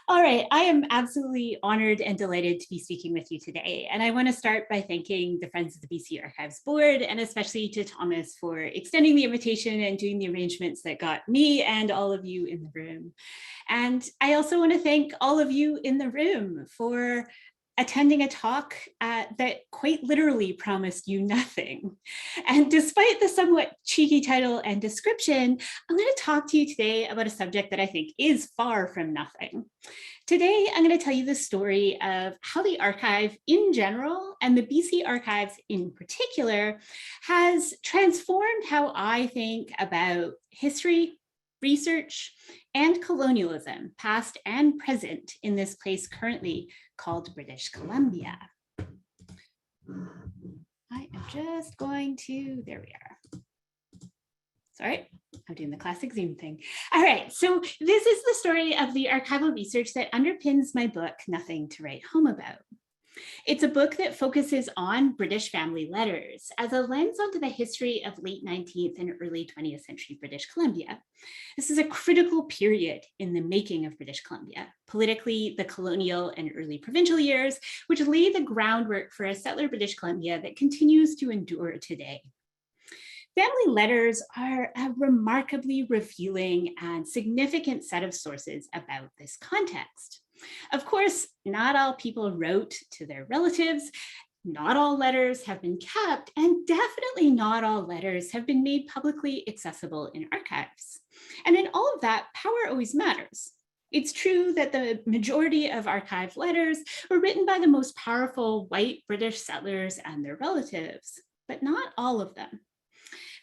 All right, I am absolutely honored and delighted to be speaking with you today. And I want to start by thanking the Friends of the BC Archives Board, and especially to Thomas for extending the invitation and doing the arrangements that got me and all of you in the room. And I also want to thank all of you in the room for attending a talk that quite literally promised you nothing. And despite the somewhat cheeky title and description, I'm going to talk to you today about a subject that I think is far from nothing. Today, I'm going to tell you the story of how the archive in general, and the BC Archives in particular, has transformed how I think about history, research, and colonialism, past and present, in this place currently called British Columbia. I am just going to, there we are. Sorry, I'm doing the classic Zoom thing. All right, so this is the story of the archival research that underpins my book, Nothing to Write Home About. It's a book that focuses on British family letters as a lens onto the history of late 19th and early 20th century British Columbia. This is a critical period in the making of British Columbia, politically the colonial and early provincial years, which lay the groundwork for a settler British Columbia that continues to endure today. Family letters are a remarkably revealing and significant set of sources about this context. Of course, not all people wrote to their relatives, not all letters have been kept, and definitely not all letters have been made publicly accessible in archives. And in all of that, power always matters. It's true that the majority of archived letters were written by the most powerful white British settlers and their relatives, but not all of them.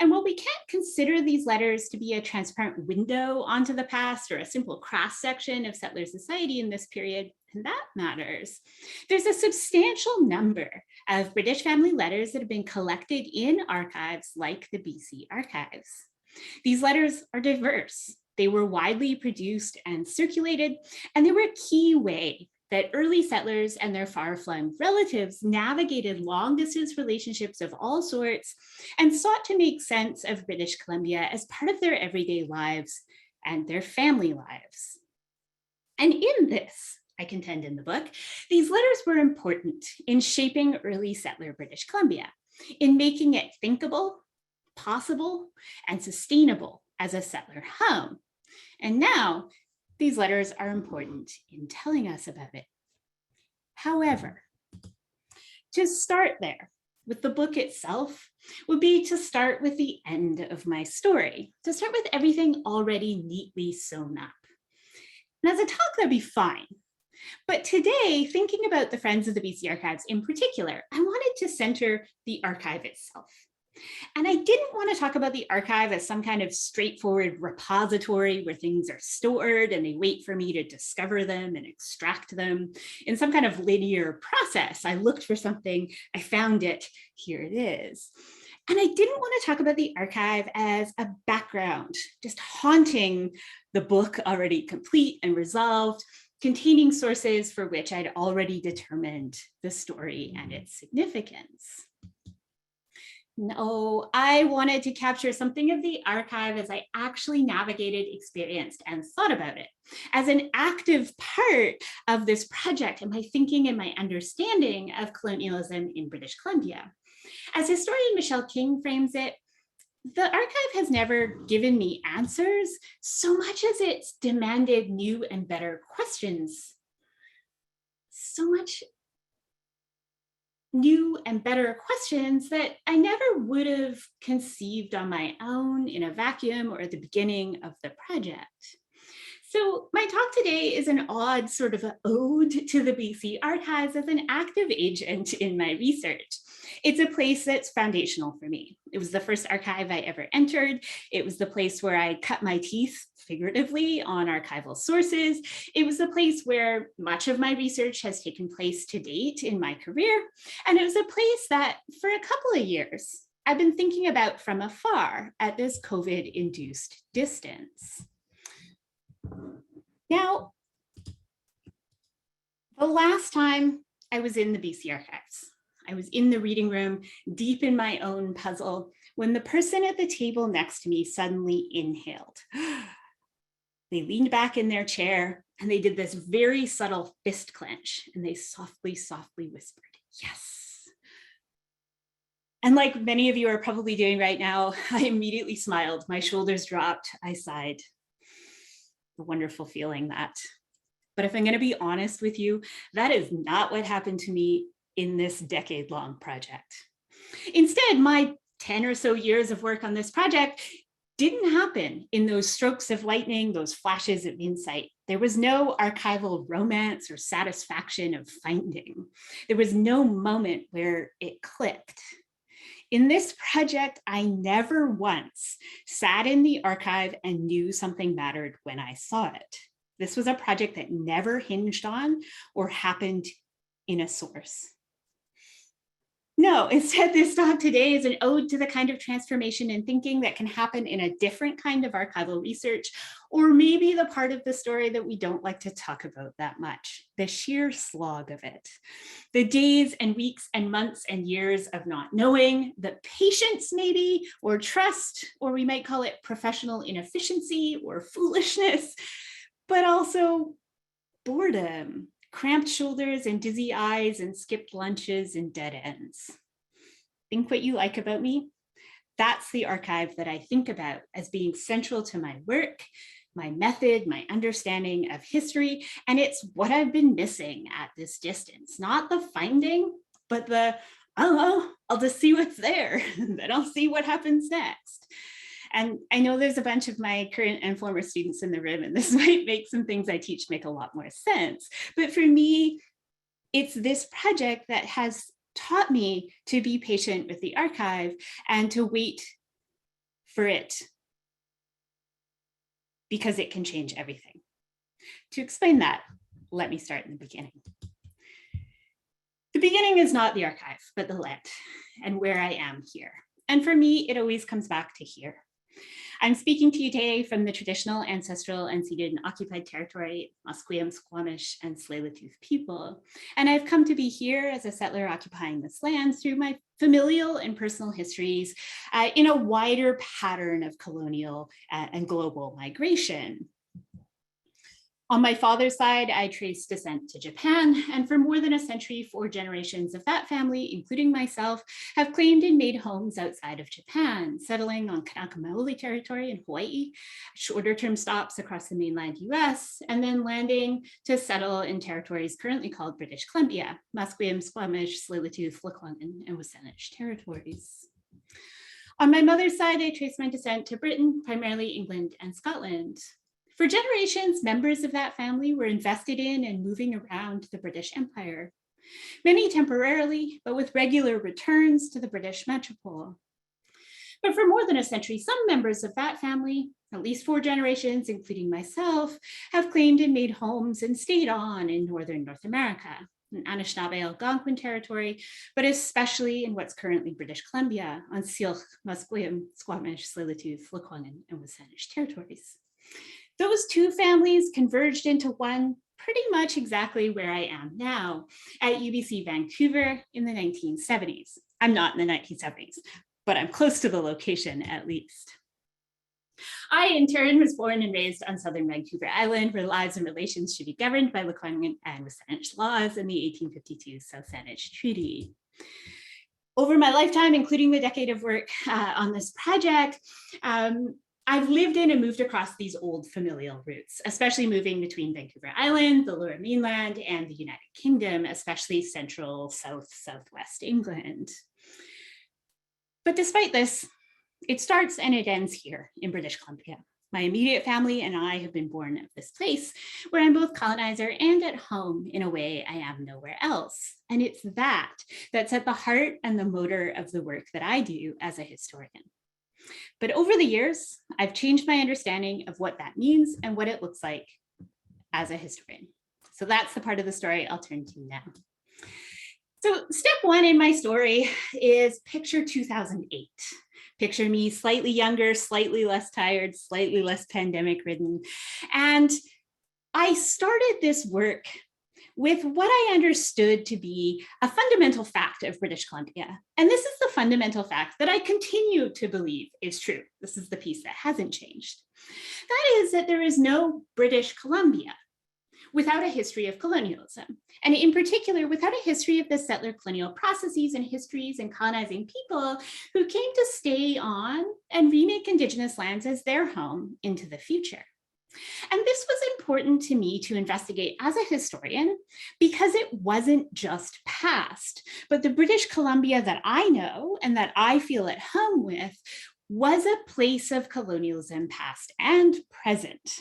And while we can't consider these letters to be a transparent window onto the past or a simple cross-section of settler society in this period, and that matters, there's a substantial number of British family letters that have been collected in archives like the BC Archives. These letters are diverse. They were widely produced and circulated, and they were a key way that early settlers and their far-flung relatives navigated long-distance relationships of all sorts and sought to make sense of British Columbia as part of their everyday lives and their family lives. And in this, I contend in the book, these letters were important in shaping early settler British Columbia, in making it thinkable, possible, and sustainable as a settler home. And now, these letters are important in telling us about it. However, to start there with the book itself would be to start with the end of my story, to start with everything already neatly sewn up. And as a talk, that'd be fine. But today, thinking about the Friends of the BC Archives in particular, I wanted to center the archive itself. And I didn't want to talk about the archive as some kind of straightforward repository where things are stored and they wait for me to discover them and extract them in some kind of linear process. I looked for something, I found it, here it is. And I didn't want to talk about the archive as a background, just haunting the book already complete and resolved, containing sources for which I'd already determined the story and its significance. No, I wanted to capture something of the archive as I actually navigated, experienced, and thought about it, as an active part of this project and my thinking and my understanding of colonialism in British Columbia. As historian Michelle King frames it, the archive has never given me answers so much as it's demanded new and better questions. So much new and better questions that I never would have conceived on my own in a vacuum or at the beginning of the project. So my talk today is an odd sort of an ode to the BC Archives as an active agent in my research. It's a place that's foundational for me. It was the first archive I ever entered. It was the place where I cut my teeth, figuratively, on archival sources. It was the place where much of my research has taken place to date in my career. And it was a place that, for a couple of years, I've been thinking about from afar at this COVID-induced distance. Now, the last time I was in the BC Archives, I was in the reading room, deep in my own puzzle, when the person at the table next to me suddenly inhaled. They leaned back in their chair, And they did this very subtle fist clench, and they softly, softly whispered, "Yes." And like many of you are probably doing right now, I immediately smiled. My shoulders dropped. I sighed. The wonderful feeling that. But if I'm going to be honest with you, that is not what happened to me in this decade-long project. Instead, my 10 or so years of work on this project didn't happen in those strokes of lightning, those flashes of insight. There was no archival romance or satisfaction of finding. There was no moment where it clicked. In this project, I never once sat in the archive and knew something mattered when I saw it. This was a project that never hinged on or happened in a source. No, instead, this talk today is an ode to the kind of transformation in thinking that can happen in a different kind of archival research, or maybe the part of the story that we don't like to talk about that much, the sheer slog of it. The days and weeks and months and years of not knowing, the patience maybe, or trust, or we might call it professional inefficiency or foolishness, but also boredom. Cramped shoulders and dizzy eyes and skipped lunches and dead ends. Think what you like about me? That's the archive that I think about as being central to my work, my method, my understanding of history, and it's what I've been missing at this distance. Not the finding, but the, oh, I'll just see what's there, then I'll see what happens next. And I know there's a bunch of my current and former students in the room, and this might make some things I teach make a lot more sense. But for me, it's this project that has taught me to be patient with the archive and to wait for it, because it can change everything. To explain that, let me start in the beginning. The beginning is not the archive, but the land and where I am here. And for me, it always comes back to here. I'm speaking to you today from the traditional, ancestral, and ceded and occupied territory, Musqueam, Squamish, and Tsleil-Waututh people. And I've come to be here as a settler occupying this land through my familial and personal histories in a wider pattern of colonial and global migration. On my father's side, I trace descent to Japan, and for more than a century, 4 generations of that family, including myself, have claimed and made homes outside of Japan, settling on Kanaka Maoli territory in Hawaii, shorter-term stops across the mainland US, and then landing to settle in territories currently called British Columbia, Musqueam, Squamish, Tsleil-Waututh, Lekwungen, and Wasanich territories. On my mother's side, I trace my descent to Britain, primarily England and Scotland. For generations, members of that family were invested in and moving around the British Empire, many temporarily, but with regular returns to the British metropole. But for more than a century, some members of that family, at least 4 generations, including myself, have claimed and made homes and stayed on in northern North America, in Anishinaabe Algonquin territory, but especially in what's currently British Columbia, on Syilx, Musqueam, Squamish, Tsleil-Waututh, Lekwungen, and Wasanich territories. Those 2 families converged into one pretty much exactly where I am now at UBC Vancouver in the 1970s. I'm not in the 1970s, but I'm close to the location at least. I, in turn, was born and raised on southern Vancouver Island, where lives and relations should be governed by Lekwungen and Wasanich laws and the 1852 South Saanich Treaty. Over my lifetime, including the decade of work on this project, I've lived in and moved across these old familial routes, especially moving between Vancouver Island, the Lower Mainland, and the United Kingdom, especially central, southwest England. But despite this, it starts and it ends here in British Columbia. My immediate family and I have been born of this place, where I'm both colonizer and at home in a way I am nowhere else. And it's that that's at the heart and the motor of the work that I do as a historian. But over the years, I've changed my understanding of what that means and what it looks like as a historian. So that's the part of the story I'll turn to now. So step 1 in my story is picture 2008. Picture me slightly younger, slightly less tired, slightly less pandemic ridden. And I started this work with what I understood to be a fundamental fact of British Columbia. And this is the fundamental fact that I continue to believe is true. This is the piece that hasn't changed. That is that there is no British Columbia. without a history of colonialism, and in particular, without a history of the settler colonial processes and histories and colonizing people who came to stay on and remake Indigenous lands as their home into the future. And this was important to me to investigate as a historian because it wasn't just past, but the British Columbia that I know and that I feel at home with was a place of colonialism past and present.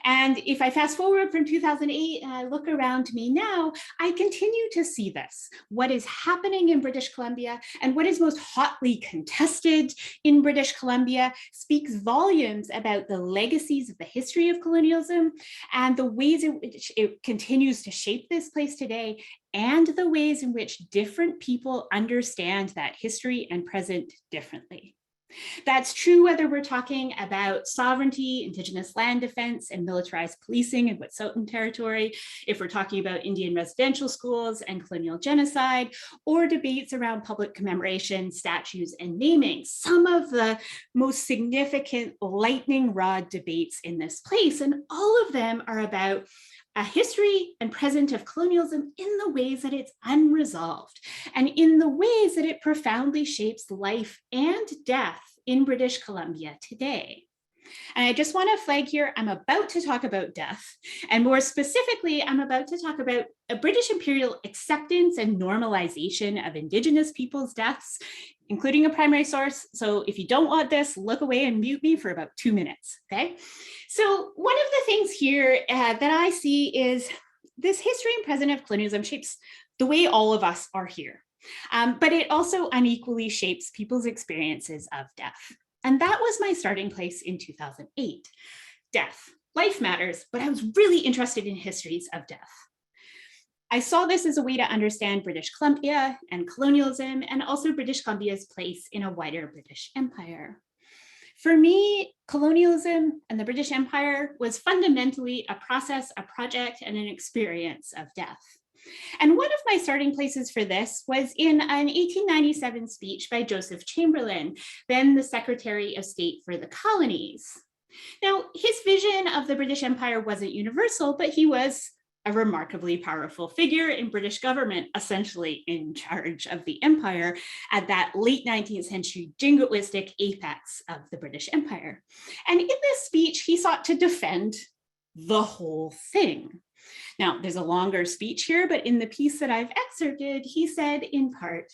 And if I fast forward from 2008 and I look around me now, I continue to see this. What is happening in British Columbia and what is most hotly contested in British Columbia speaks volumes about the legacies of the history of colonialism and the ways in which it continues to shape this place today, and the ways in which different people understand that history and present differently. That's true whether we're talking about sovereignty, Indigenous land defense, and militarized policing in Wet'suwet'en territory, if we're talking about Indian residential schools and colonial genocide, or debates around public commemoration, statues, and naming, some of the most significant lightning rod debates in this place. And all of them are about a history and present of colonialism in the ways that it's unresolved and in the ways that it profoundly shapes life and death in British Columbia today. And I just want to flag here, I'm about to talk about death. And more specifically, I'm about to talk about a British imperial acceptance and normalization of Indigenous people's deaths, including a primary source. So if you don't want this, look away and mute me for about 2 minutes, okay? So one of the things here that I see is this history and present of colonialism shapes the way all of us are here. But it also unequally shapes people's experiences of death. And that was my starting place in 2008. Death, life matters, but I was really interested in histories of death. I saw this as a way to understand British Columbia and colonialism, and also British Columbia's place in a wider British Empire. For me, colonialism and the British Empire was fundamentally a process, a project, and an experience of death. And one of my starting places for this was in an 1897 speech by Joseph Chamberlain, then the Secretary of State for the Colonies. Now, his vision of the British Empire wasn't universal, but he was a remarkably powerful figure in British government, essentially in charge of the empire at that late 19th century jingoistic apex of the British Empire. And in this speech, he sought to defend the whole thing. Now, there's a longer speech here, but in the piece that I've excerpted, he said in part,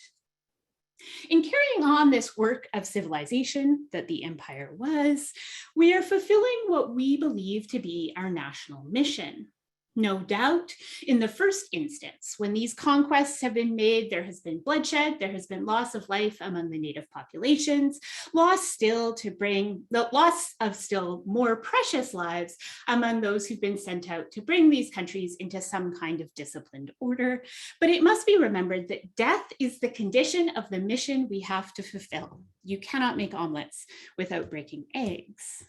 "In carrying on this work of civilization that the empire was, we are fulfilling what we believe to be our national mission. No doubt, in the first instance, when these conquests have been made, there has been bloodshed, there has been loss of life among the native populations, loss of still more precious lives among those who've been sent out to bring these countries into some kind of disciplined order. But it must be remembered that death is the condition of the mission we have to fulfill. You cannot make omelets without breaking eggs."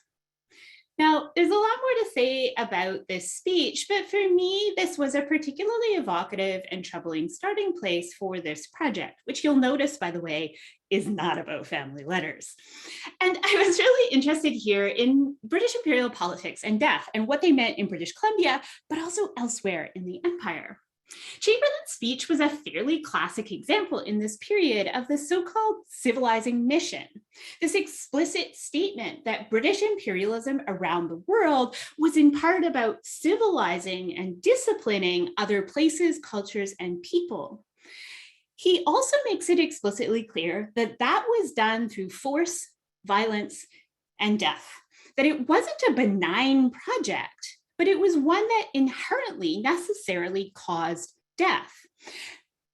Now, there's a lot more to say about this speech, but for me, this was a particularly evocative and troubling starting place for this project, which you'll notice, by the way, is not about family letters. And I was really interested here in British imperial politics and death and what they meant in British Columbia, but also elsewhere in the empire. Chamberlain's speech was a fairly classic example in this period of the so-called civilizing mission, this explicit statement that British imperialism around the world was in part about civilizing and disciplining other places, cultures, and people. He also makes it explicitly clear that that was done through force, violence, and death, that it wasn't a benign project, but it was one that inherently necessarily caused death.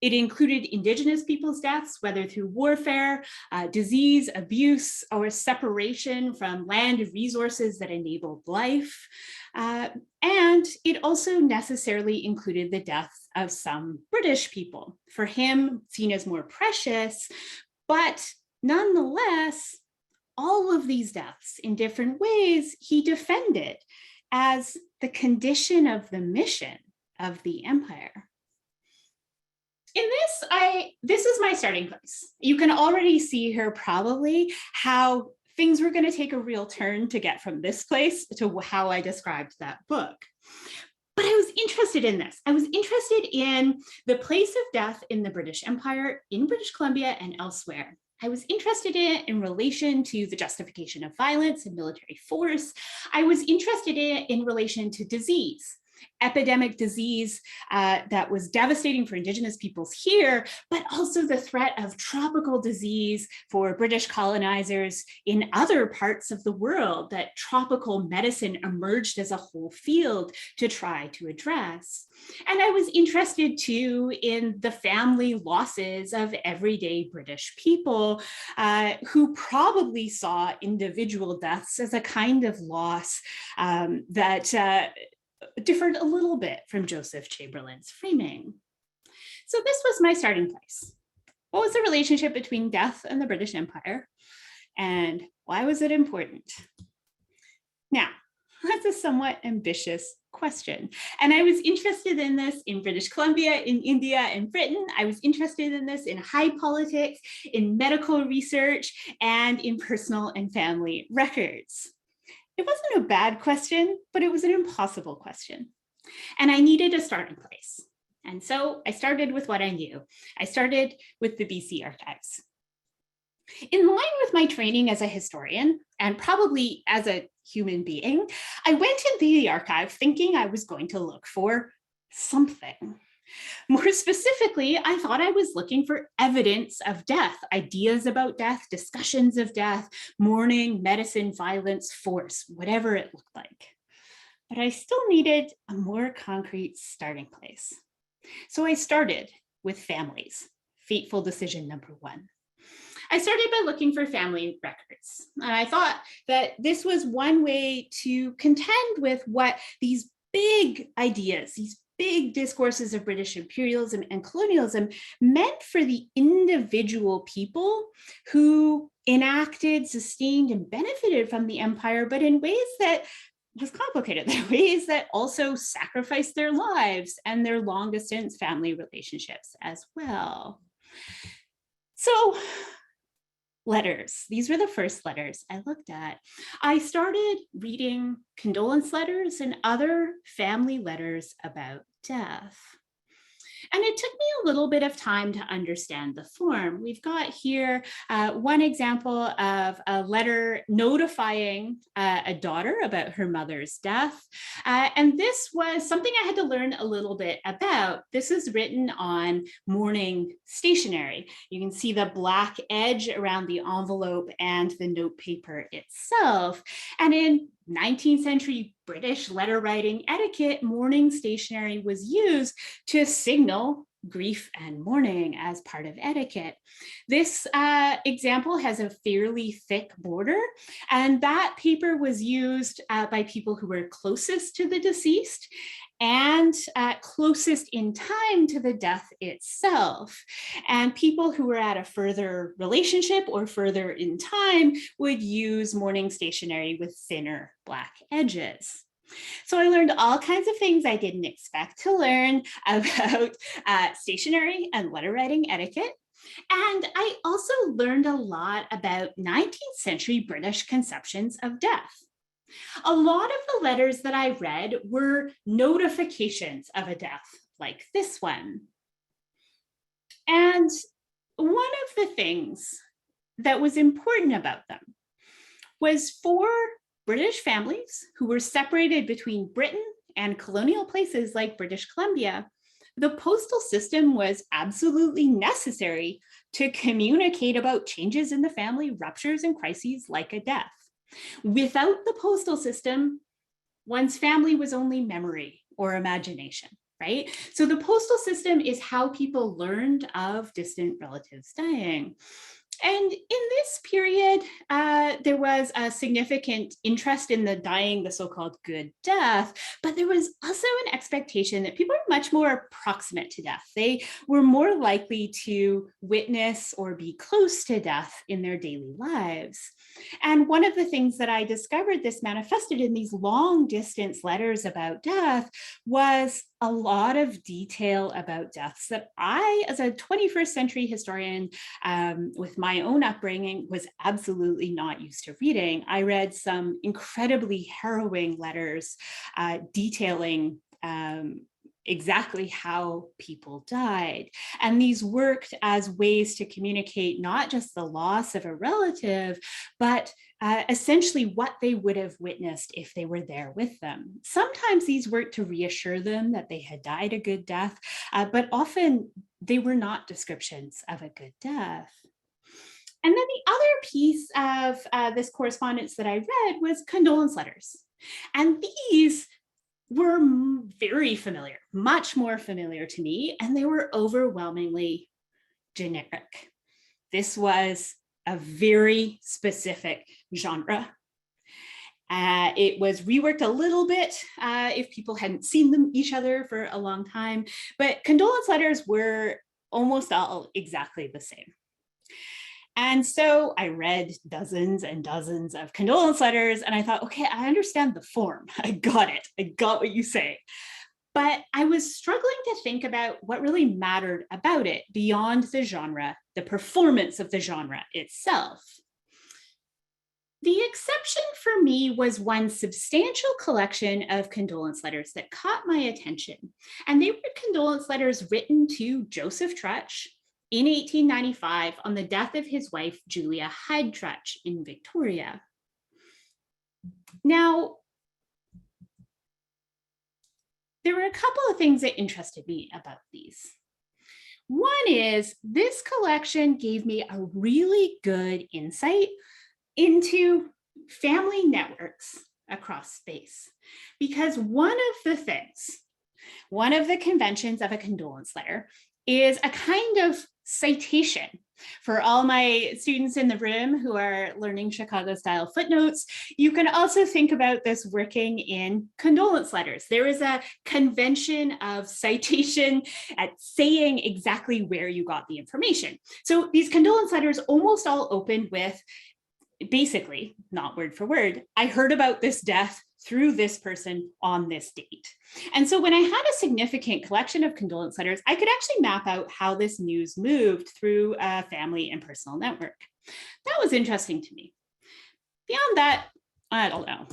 It included Indigenous people's deaths, whether through warfare, disease, abuse, or separation from land resources that enabled life. And it also necessarily included the deaths of some British people, for him seen as more precious, but nonetheless, all of these deaths in different ways he defended as the condition of the mission of the empire. In this is my starting place. You can already see here probably how things were going to take a real turn to get from this place to how I described that book. But I was interested in this. I was interested in the place of death in the British Empire, in British Columbia, and elsewhere. I was interested in relation to the justification of violence and military force. I was interested in relation to disease, epidemic disease that was devastating for Indigenous peoples here, but also the threat of tropical disease for British colonizers in other parts of the world that tropical medicine emerged as a whole field to try to address. And I was interested too in the family losses of everyday British people who probably saw individual deaths as a kind of loss that differed a little bit from Joseph Chamberlain's framing. So this was my starting place. What was the relationship between death and the British Empire? And why was it important? Now, that's a somewhat ambitious question. And I was interested in this in British Columbia, in India, and Britain. I was interested in this in high politics, in medical research, and in personal and family records. It wasn't a bad question, but it was an impossible question. And I needed a starting place. And so I started with what I knew. I started with the BC archives. In line with my training as a historian, and probably as a human being, I went into the archive thinking I was going to look for something. More specifically, I thought I was looking for evidence of death, ideas about death, discussions of death, mourning, medicine, violence, force, whatever it looked like. But I still needed a more concrete starting place. So I started with families, fateful decision number one. I started by looking for family records. And I thought that this was one way to contend with what these big ideas, these big discourses of British imperialism and colonialism meant for the individual people who enacted, sustained, and benefited from the empire, but in ways that was complicated, in ways that also sacrificed their lives and their long distance family relationships as well. So, letters. These were the first letters I looked at. I started reading condolence letters and other family letters about death. And it took me a little bit of time to understand the form. We've got here one example of a letter notifying a daughter about her mother's death. And this was something I had to learn a little bit about. This is written on mourning stationery. You can see the black edge around the envelope and the note paper itself. And in 19th century British letter writing etiquette, mourning stationery was used to signal grief and mourning as part of etiquette. This example has a fairly thick border, and that paper was used by people who were closest to the deceased and closest in time to the death itself. And people who were at a further relationship or further in time would use mourning stationery with thinner black edges. So I learned all kinds of things I didn't expect to learn about stationery and letter writing etiquette. And I also learned a lot about 19th century British conceptions of death. A lot of the letters that I read were notifications of a death, like this one. And one of the things that was important about them was for British families who were separated between Britain and colonial places like British Columbia, the postal system was absolutely necessary to communicate about changes in the family, ruptures, and crises like a death. Without the postal system, one's family was only memory or imagination, right? So the postal system is how people learned of distant relatives dying. And in this period, there was a significant interest in the dying, the so-called good death, but there was also an expectation that people were much more proximate to death. They were more likely to witness or be close to death in their daily lives. And one of the things that I discovered this manifested in these long distance letters about death was a lot of detail about deaths that I, as a 21st century historian with my own upbringing, was absolutely not used to reading. I read some incredibly harrowing letters detailing exactly how people died. And these worked as ways to communicate not just the loss of a relative, but essentially what they would have witnessed if they were there with them. Sometimes these worked to reassure them that they had died a good death, but often they were not descriptions of a good death. And then the other piece of this correspondence that I read was condolence letters. And these were very familiar, much more familiar to me, and they were overwhelmingly generic. This was a very specific genre. It was reworked a little bit if people hadn't seen each other for a long time, but condolence letters were almost all exactly the same. And so I read dozens and dozens of condolence letters, and I thought, okay, I understand the form. I got it. I got what you say. But I was struggling to think about what really mattered about it beyond the genre, the performance of the genre itself. The exception for me was one substantial collection of condolence letters that caught my attention. And they were condolence letters written to Joseph Trutch in 1895 on the death of his wife, Julia Hyde Trutch, in Victoria. Now, there were a couple of things that interested me about these. One is this collection gave me a really good insight into family networks across space, because one of the conventions of a condolence letter is a kind of citation. For all my students in the room who are learning Chicago style footnotes, you can also think about this working in condolence letters. There is a convention of citation at saying exactly where you got the information. So these condolence letters almost all opened with, basically, not word for word, I heard about this death through this person on this date. And so when I had a significant collection of condolence letters, I could actually map out how this news moved through a family and personal network. That was interesting to me. Beyond that, I don't know.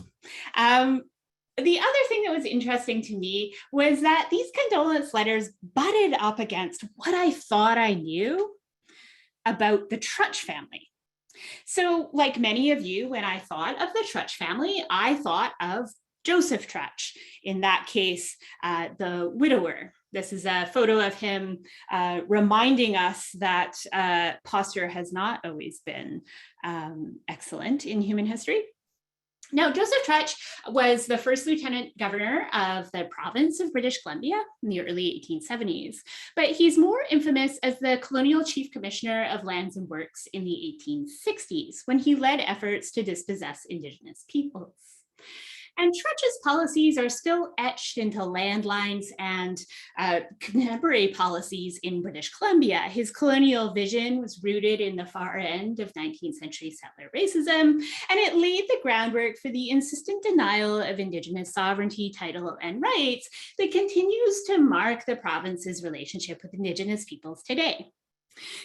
The other thing that was interesting to me was that these condolence letters butted up against what I thought I knew about the Trutch family. So like many of you, when I thought of the Trutch family, I thought of Joseph Trutch, in that case, the widower. This is a photo of him reminding us that posture has not always been excellent in human history. Now, Joseph Trutch was the first lieutenant governor of the province of British Columbia in the early 1870s, but he's more infamous as the colonial chief commissioner of lands and works in the 1860s, when he led efforts to dispossess Indigenous peoples. And Trutch's policies are still etched into landlines and contemporary policies in British Columbia. His colonial vision was rooted in the far end of 19th century settler racism, and it laid the groundwork for the insistent denial of Indigenous sovereignty, title, and rights that continues to mark the province's relationship with Indigenous peoples today.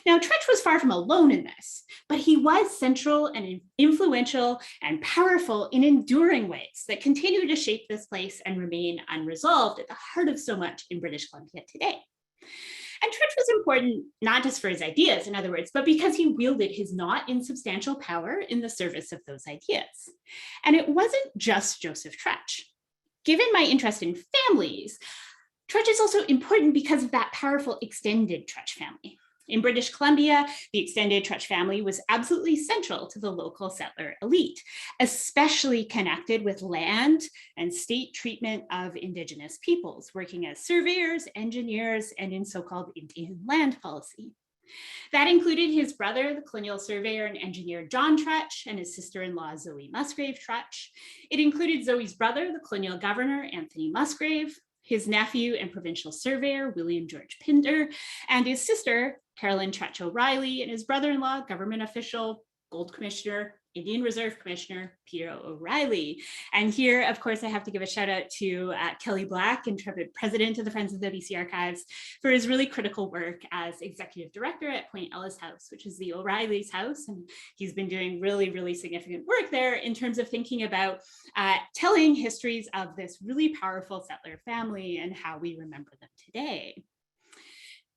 Now, Trutch was far from alone in this, but he was central and influential and powerful in enduring ways that continue to shape this place and remain unresolved at the heart of so much in British Columbia today. And Trutch was important not just for his ideas, in other words, but because he wielded his not insubstantial power in the service of those ideas. And it wasn't just Joseph Trutch. Given my interest in families, Trutch is also important because of that powerful extended Trutch family. In British Columbia, the extended Trutch family was absolutely central to the local settler elite, especially connected with land and state treatment of Indigenous peoples, working as surveyors, engineers, and in so-called Indian land policy. That included his brother, the colonial surveyor and engineer John Trutch, and his sister-in-law Zoe Musgrave Trutch. It included Zoe's brother, the colonial governor Anthony Musgrave, his nephew and provincial surveyor, William George Pinder, and his sister, Carolyn Trutch O'Reilly, and his brother-in-law, government official, gold commissioner, Indian Reserve Commissioner Peter O'Reilly. And here, of course, I have to give a shout out to Kelly Black, intrepid president of the Friends of the BC Archives, for his really critical work as executive director at Point Ellis House, which is the O'Reilly's house. And he's been doing really, really significant work there in terms of thinking about telling histories of this really powerful settler family and how we remember them today.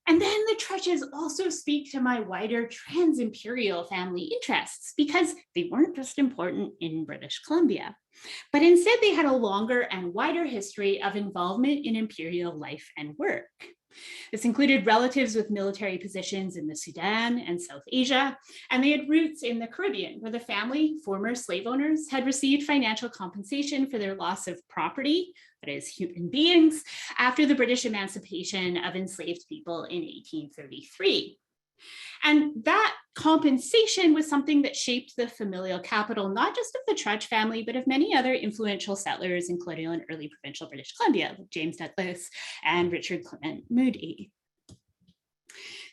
And then the Trutches also speak to my wider trans-imperial family interests, because they weren't just important in British Columbia, but instead they had a longer and wider history of involvement in imperial life and work. This included relatives with military positions in the Sudan and South Asia, and they had roots in the Caribbean, where the family, former slave owners, had received financial compensation for their loss of property, that is, human beings, after the British emancipation of enslaved people in 1833. And that compensation was something that shaped the familial capital, not just of the Trutch family, but of many other influential settlers in colonial and early provincial British Columbia, like James Douglas and Richard Clement Moody.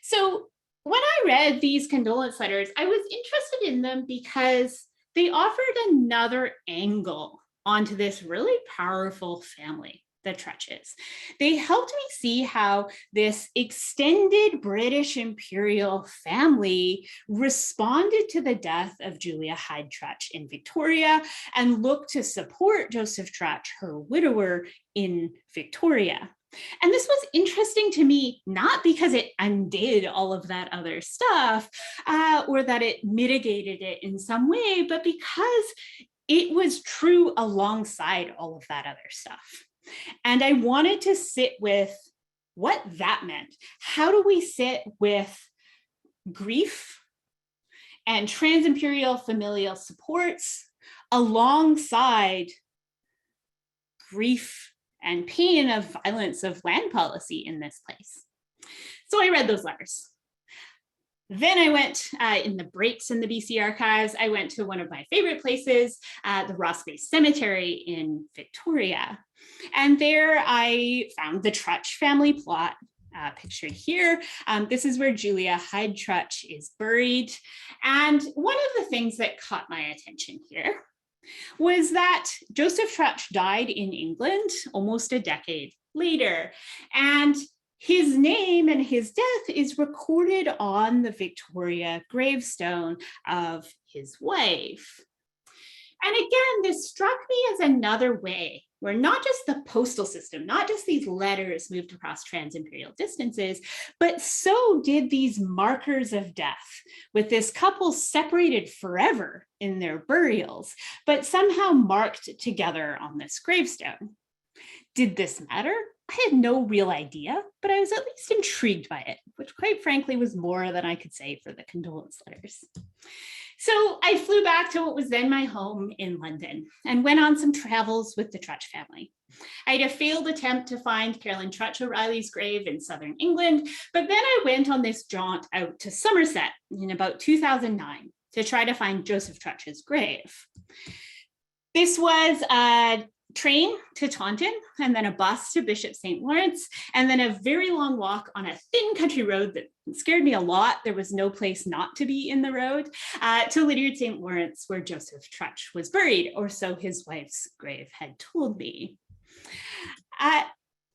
So when I read these condolence letters, I was interested in them because they offered another angle onto this really powerful family, the Trutches. They helped me see how this extended British imperial family responded to the death of Julia Hyde Trutch in Victoria and looked to support Joseph Trutch, her widower, in Victoria. And this was interesting to me, not because it undid all of that other stuff or that it mitigated it in some way, but because it was true alongside all of that other stuff. And I wanted to sit with what that meant. How do we sit with grief and trans-imperial familial supports alongside grief and pain of violence of land policy in this place? So I read those letters. Then I went in the breaks in the BC Archives, I went to one of my favorite places, the Ross Bay Cemetery in Victoria. And there I found the Trutch family plot pictured here. This is where Julia Hyde Trutch is buried. And one of the things that caught my attention here was that Joseph Trutch died in England almost a decade later. And his name and his death is recorded on the Victoria gravestone of his wife. And again, this struck me as another way where not just the postal system, not just these letters moved across trans-imperial distances, but so did these markers of death, with this couple separated forever in their burials, but somehow marked together on this gravestone. Did this matter? I had no real idea, but I was at least intrigued by it, which quite frankly was more than I could say for the condolence letters. So I flew back to what was then my home in London and went on some travels with the Trutch family. I had a failed attempt to find Carolyn Trutch O'Reilly's grave in southern England, but then I went on this jaunt out to Somerset in about 2009 to try to find Joseph Trutch's grave. This was a train to Taunton, and then a bus to Bishop St. Lawrence, and then a very long walk on a thin country road that scared me a lot. There was no place not to be in the road, to Lydiard St. Lawrence, where Joseph Trutch was buried, or so his wife's grave had told me. As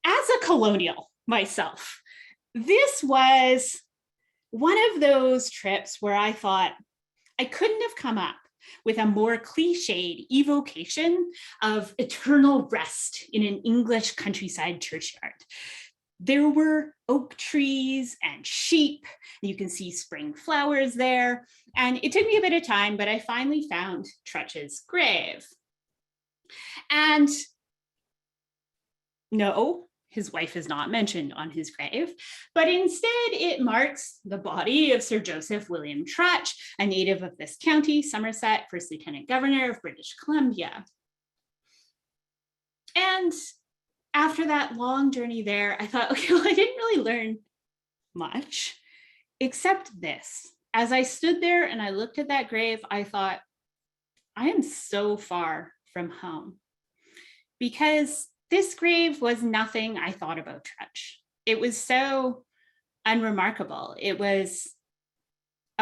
a colonial myself, this was one of those trips where I thought I couldn't have come up with a more cliched evocation of eternal rest in an English countryside churchyard. There were oak trees and sheep. You can see spring flowers there. And it took me a bit of time, but I finally found Trutch's grave. And no, his wife is not mentioned on his grave, but instead it marks the body of Sir Joseph William Trutch, a native of this county, Somerset, first Lieutenant Governor of British Columbia. And after that long journey there, I thought, okay, well, I didn't really learn much, except this. As I stood there and I looked at that grave, I thought, I am so far from home, because this grave was nothing I thought about Trutch. It was so unremarkable. It was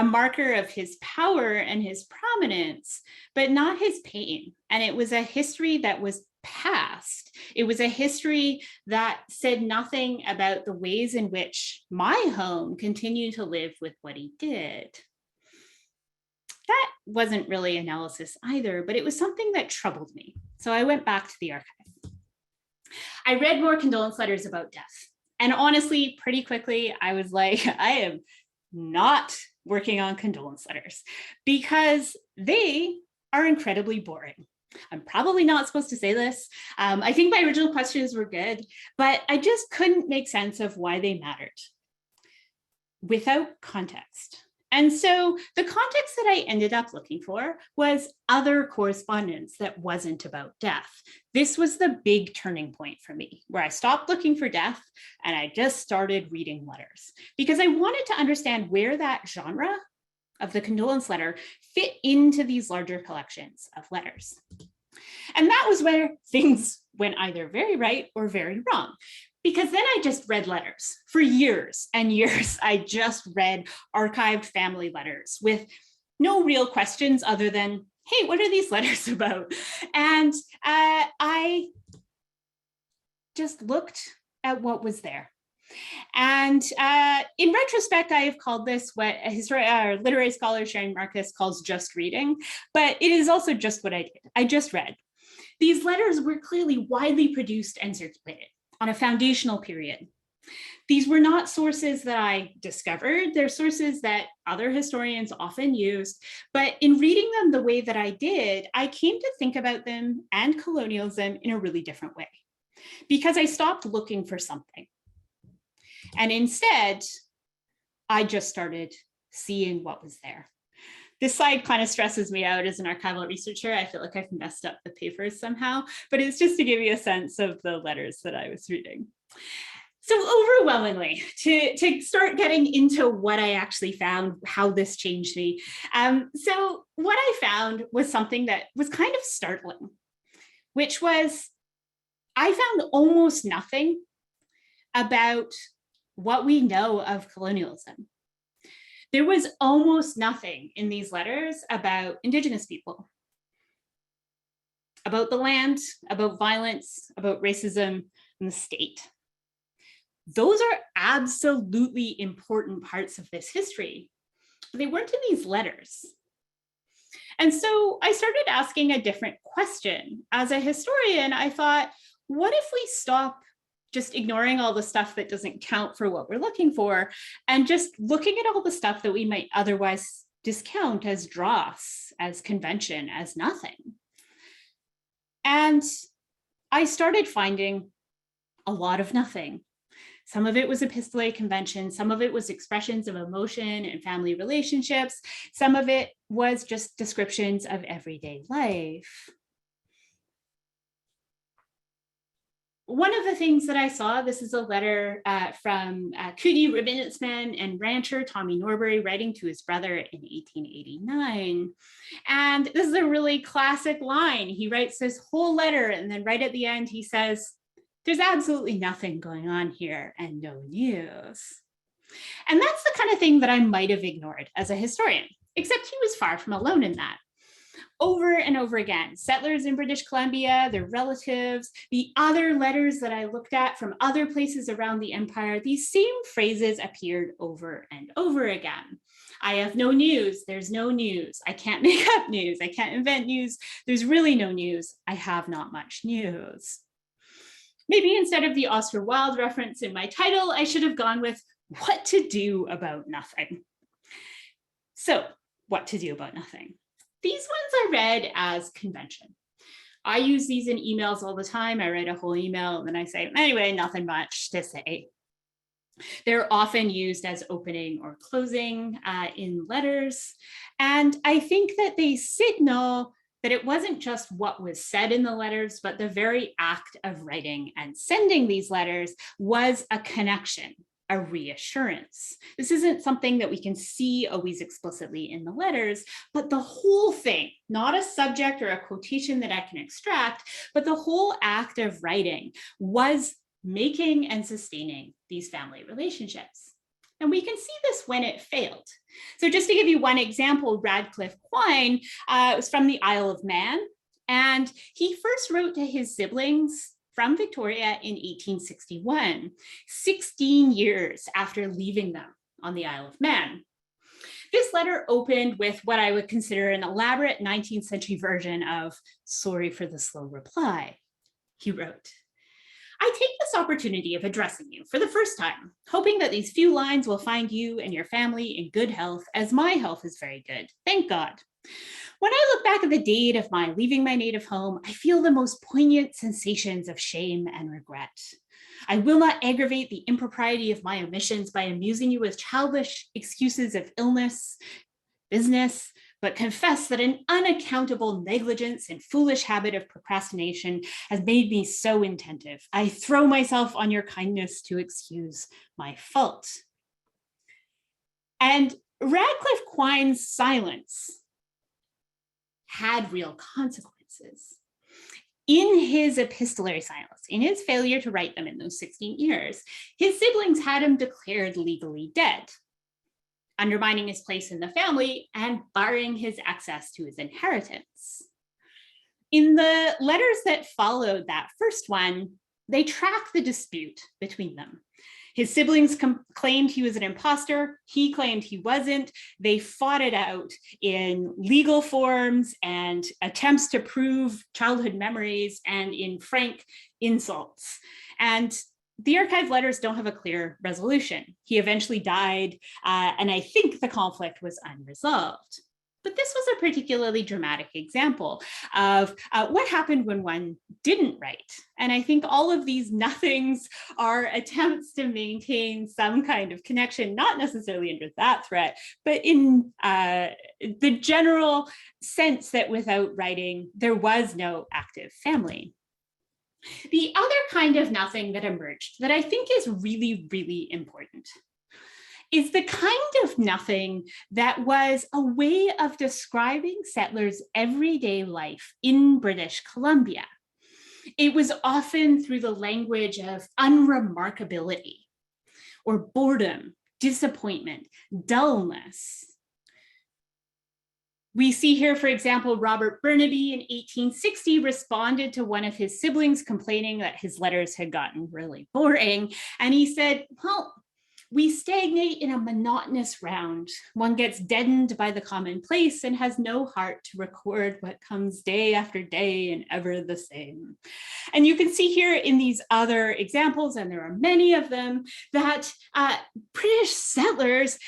a marker of his power and his prominence, but not his pain. And it was a history that was past. It was a history that said nothing about the ways in which my home continued to live with what he did. That wasn't really analysis either, but it was something that troubled me. So I went back to the archive. I read more condolence letters about death. And honestly, pretty quickly, I was like, I am not working on condolence letters because they are incredibly boring. I'm probably not supposed to say this. I think my original questions were good, but I just couldn't make sense of why they mattered without context. And so the context that I ended up looking for was other correspondence that wasn't about death. This was the big turning point for me, where I stopped looking for death and I just started reading letters because I wanted to understand where that genre of the condolence letter fit into these larger collections of letters. And that was where things went either very right or very wrong. Because then I just read letters for years and years. I just read archived family letters with no real questions other than, hey, what are these letters about? And I just looked at what was there. And in retrospect, I have called this what a literary scholar Sharon Marcus calls just reading, but it is also just what I did. I just read. These letters were clearly widely produced and circulated on a foundational period. These were not sources that I discovered. They're sources that other historians often used, but in reading them the way that I did, I came to think about them and colonialism in a really different way because I stopped looking for something. And instead, I just started seeing what was there. This slide kind of stresses me out as an archival researcher. I feel like I've messed up the papers somehow, but it's just to give you a sense of the letters that I was reading. So overwhelmingly, to start getting into what I actually found, how this changed me. So what I found was something that was kind of startling, which was I found almost nothing about what we know of colonialism. There was almost nothing in these letters about Indigenous people, about the land, about violence, about racism, and the state. Those are absolutely important parts of this history, but they weren't in these letters. And so I started asking a different question. As a historian, I thought, what if we stop just ignoring all the stuff that doesn't count for what we're looking for and just looking at all the stuff that we might otherwise discount as dross, as convention, as nothing? And I started finding a lot of nothing. Some of it was epistolary convention, some of it was expressions of emotion and family relationships, some of it was just descriptions of everyday life. One of the things that I saw, this is a letter from Cooney Ribbonsman and rancher Tommy Norbury writing to his brother in 1889. And this is a really classic line. He writes this whole letter and then right at the end he says, there's absolutely nothing going on here and no news. And that's the kind of thing that I might have ignored as a historian, except he was far from alone in that. Over and over again, settlers in British Columbia, their relatives, the other letters that I looked at from other places around the empire, these same phrases appeared over and over again. I have no news, there's no news. I can't make up news, I can't invent news. There's really no news, I have not much news. Maybe instead of the Oscar Wilde reference in my title, I should have gone with what to do about nothing. So, what to do about nothing? These ones I read as convention. I use these in emails all the time. I write a whole email and then I say, anyway, nothing much to say. They're often used as opening or closing in letters. And I think that they signal that it wasn't just what was said in the letters, but the very act of writing and sending these letters was a connection, a reassurance. This isn't something that we can see always explicitly in the letters, but the whole thing, not a subject or a quotation that I can extract, but the whole act of writing was making and sustaining these family relationships. And we can see this when it failed. So just to give you one example, Radcliffe Quine was from the Isle of Man, and he first wrote to his siblings from Victoria in 1861, 16 years after leaving them on the Isle of Man. This letter opened with what I would consider an elaborate 19th century version of "Sorry for the slow reply." He wrote, "I take this opportunity of addressing you for the first time, hoping that these few lines will find you and your family in good health, as my health is very good, thank God. When I look back at the date of my leaving my native home, I feel the most poignant sensations of shame and regret. I will not aggravate the impropriety of my omissions by amusing you with childish excuses of illness, business, but confess that an unaccountable negligence and foolish habit of procrastination has made me so inattentive. I throw myself on your kindness to excuse my fault." And Radcliffe Quine's silence had real consequences. In his epistolary silence, in his failure to write them in those 16 years, his siblings had him declared legally dead, undermining his place in the family and barring his access to his inheritance. In the letters that followed that first one, they track the dispute between them. His siblings claimed he was an imposter. He claimed he wasn't. They fought it out in legal forms and attempts to prove childhood memories and in frank insults. And the archived letters don't have a clear resolution. He eventually died, and I think the conflict was unresolved. But this was a particularly dramatic example of what happened when one didn't write. And I think all of these nothings are attempts to maintain some kind of connection, not necessarily under that threat, but in the general sense that without writing, there was no active family. The other kind of nothing that emerged that I think is really, really important is the kind of nothing that was a way of describing settlers' everyday life in British Columbia. It was often through the language of unremarkability or boredom, disappointment, dullness. We see here, for example, Robert Burnaby in 1860 responded to one of his siblings complaining that his letters had gotten really boring. And he said, well, we stagnate in a monotonous round. One gets deadened by the commonplace and has no heart to record what comes day after day and ever the same. And you can see here in these other examples, and there are many of them, that British settlers,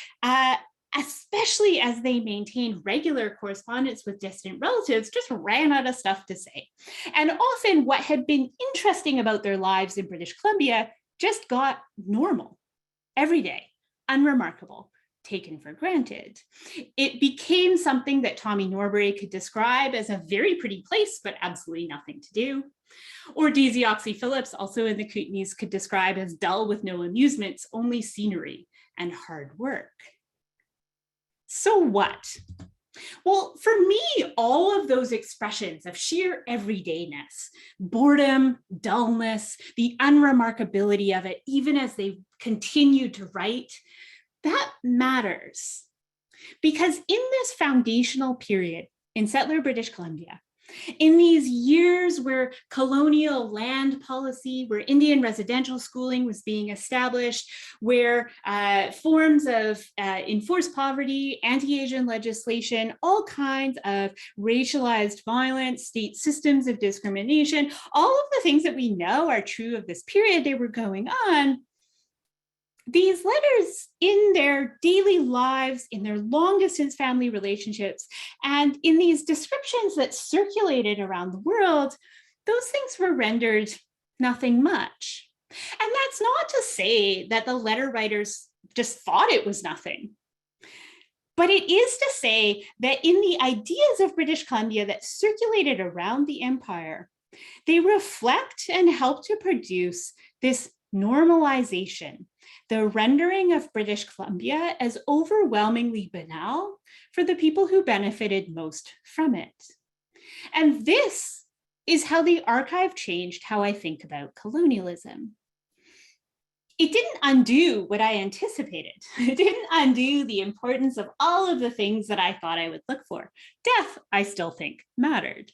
especially as they maintained regular correspondence with distant relatives, just ran out of stuff to say. And often what had been interesting about their lives in British Columbia just got normal. Everyday, unremarkable, taken for granted. It became something that Tommy Norbury could describe as a very pretty place, but absolutely nothing to do. Or Daisy Oxley Phillips, also in the Kootenays, could describe as dull with no amusements, only scenery and hard work. So what? Well, for me, all of those expressions of sheer everydayness, boredom, dullness, the unremarkability of it, even as they continued to write, that matters. Because in this foundational period in settler British Columbia, in these years where colonial land policy, where Indian residential schooling was being established, where forms of enforced poverty, anti-Asian legislation, all kinds of racialized violence, state systems of discrimination, all of the things that we know are true of this period, they were going on. These letters in their daily lives, in their long distance family relationships, and in these descriptions that circulated around the world, those things were rendered nothing much. And that's not to say that the letter writers just thought it was nothing. But it is to say that in the ideas of British Columbia that circulated around the empire, they reflect and help to produce this normalization, the rendering of British Columbia as overwhelmingly banal for the people who benefited most from it. And this is how the archive changed how I think about colonialism. It didn't undo what I anticipated. It didn't undo the importance of all of the things that I thought I would look for. Death, I still think, mattered.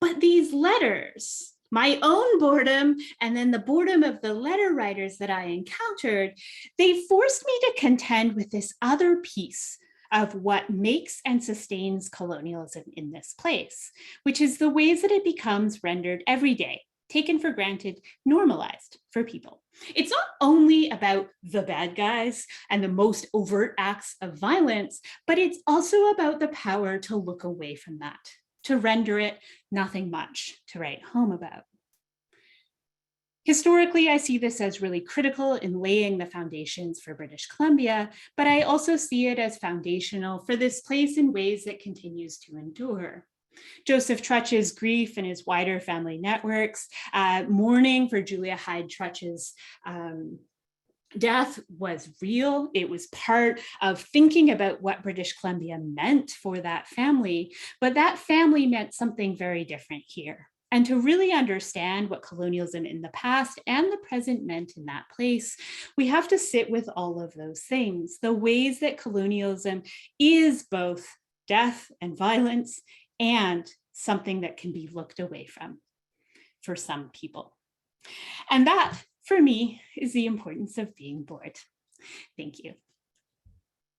But these letters, my own boredom, and then the boredom of the letter writers that I encountered, they forced me to contend with this other piece of what makes and sustains colonialism in this place, which is the ways that it becomes rendered every day, taken for granted, normalized for people. It's not only about the bad guys and the most overt acts of violence, but it's also about the power to look away from that, to render it nothing much to write home about. Historically, I see this as really critical in laying the foundations for British Columbia, but I also see it as foundational for this place in ways that continues to endure. Joseph Trutch's grief and his wider family networks, mourning for Julia Hyde Trutch's death was real. It was part of thinking about what British Columbia meant for that family, but that family meant something very different here. And to really understand what colonialism in the past and the present meant in that place, we have to sit with all of those things, the ways that colonialism is both death and violence and something that can be looked away from for some people. And that, for me, is the importance of being bored. Thank you.